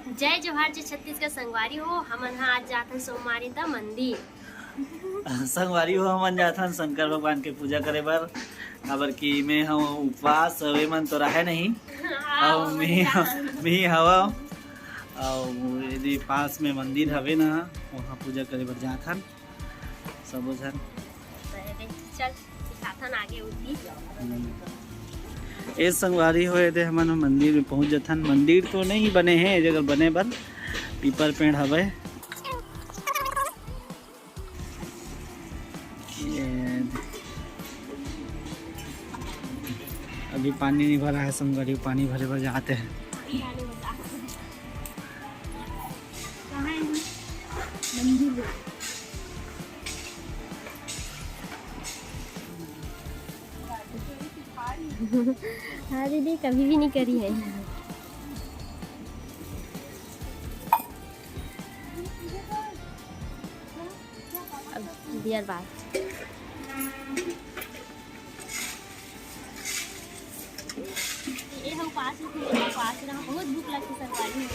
जय जोहार जी छत्तीसगढ़ संगवारी हो। हमन हा आज जाथन सोमवारी दा मंदिर। संगवारी हो हमन जाथन शंकर भगवान के पूजा करे बर। काबर कि मैं हम उपवास वे मन तो रहे नहीं और मैं हवा और यदि पास में मंदिर हवे ना वहाँ पूजा करे बर जाथन सब जन। चल दिखाथन आगे उठी। ए संगवारी हो दे हमन मंदिर में पहुंच जाथन। मंदिर तो नहीं बने हैं जगह बने बर पीपल पेड़ हवे। अभी पानी नहीं भरा है संगवारी, पानी भरे बर जाते हैं। हाँ दीदी कभी भी नहीं करी है। अब डियर बात ये हम पास रहा बहुत भूख लगती सरकारी में।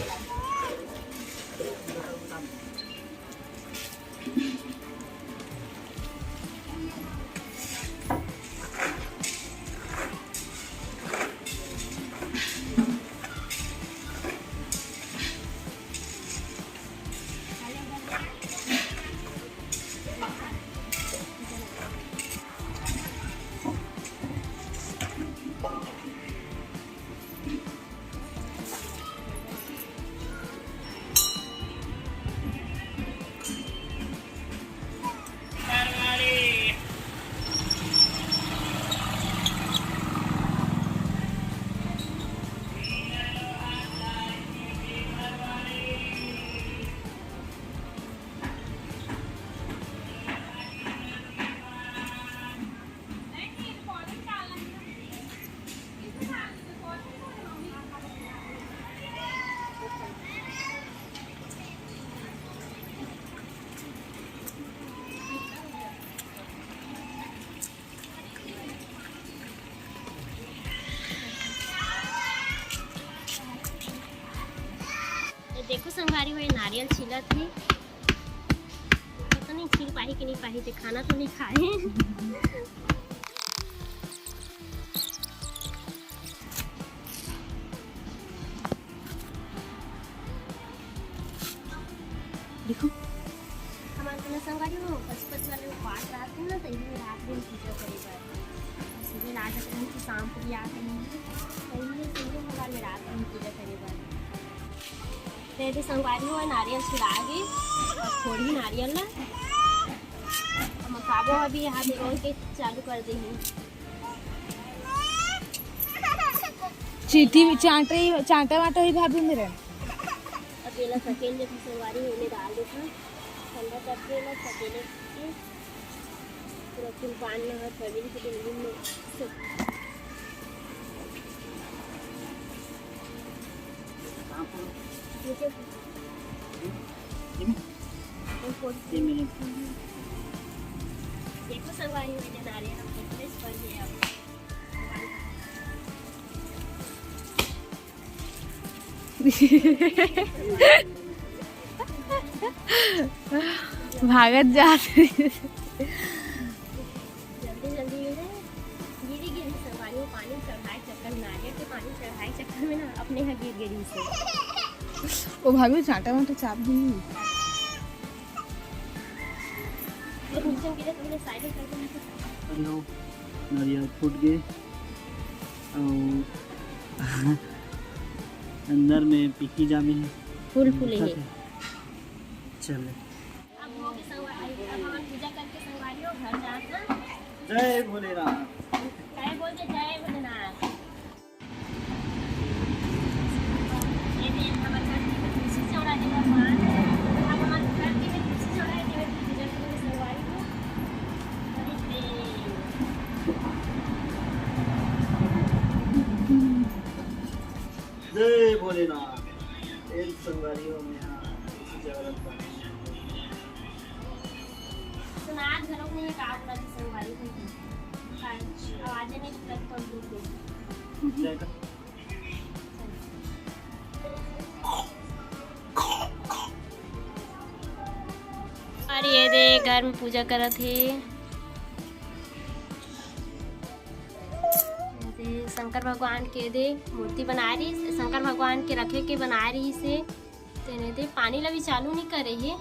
देखो संगवारी हुए नारियल छिला थी, पता नहीं छिल पाही कि नहीं पाही थे, खाना तो नहीं खाए। देखो हमारे संगवारी हो पशुपति वाले पास रहते हैं ना, तो ये रात दिन पूजा करेगा। सुबह आ जाते हैं तो शाम को भी आते हैं, हमारे रात दिन पूजा करेगा। यदि संगवारी हो नारियल छिड़ागे और थोड़ी नारियल ला हम खाबो अभी यहाँ रोल के चालू कर देंगे। चीटी चांटे वाटे ही भाभी मेरे अकेला सकेल जब संगवारी होने डाल देता ठंडा करके ना सकेले पूरा फुल पान में हर फैमिली के दिन में देखो संगवारी हुए नारियल हम फिटनेस कर दिए। भागत जाते जल्दी जल्दी गिरी संगवारी में पानी चढ़ाए चक्कर नारियल के पानी चढ़ाए चक्कर में ना अपने यहाँ गिरी से ओ भाभी चांटा वाटा चाप दी। नारियल फूट गए और अंदर में पिकी जामे है फूल फूलेंगे। चले अब हो गए संगवारी, अब हम पूजा करके संगवारी हो घर जाना। जय भोलेनाथ। क्या बोलते जय भोलेनाथ। ये भी हमारे घर की खुशी चौड़ा देगा मान अब हमारे घर की खुशी चौड़ा देगा पूजा करके संगवारी हो। जय भोलेनाथ। एक संगवारी हो में यहाँ जागरण करने सुनात घरों में ये काम करती संगवारी होगी आवाज़ें नहीं करती और दूर ये दे घर में पूजा करत हे। शंकर भगवान के दे मूर्ति बना रही, शंकर भगवान के रखे के बना रही से तेने दे पानी ला भी चालू नहीं करे हे।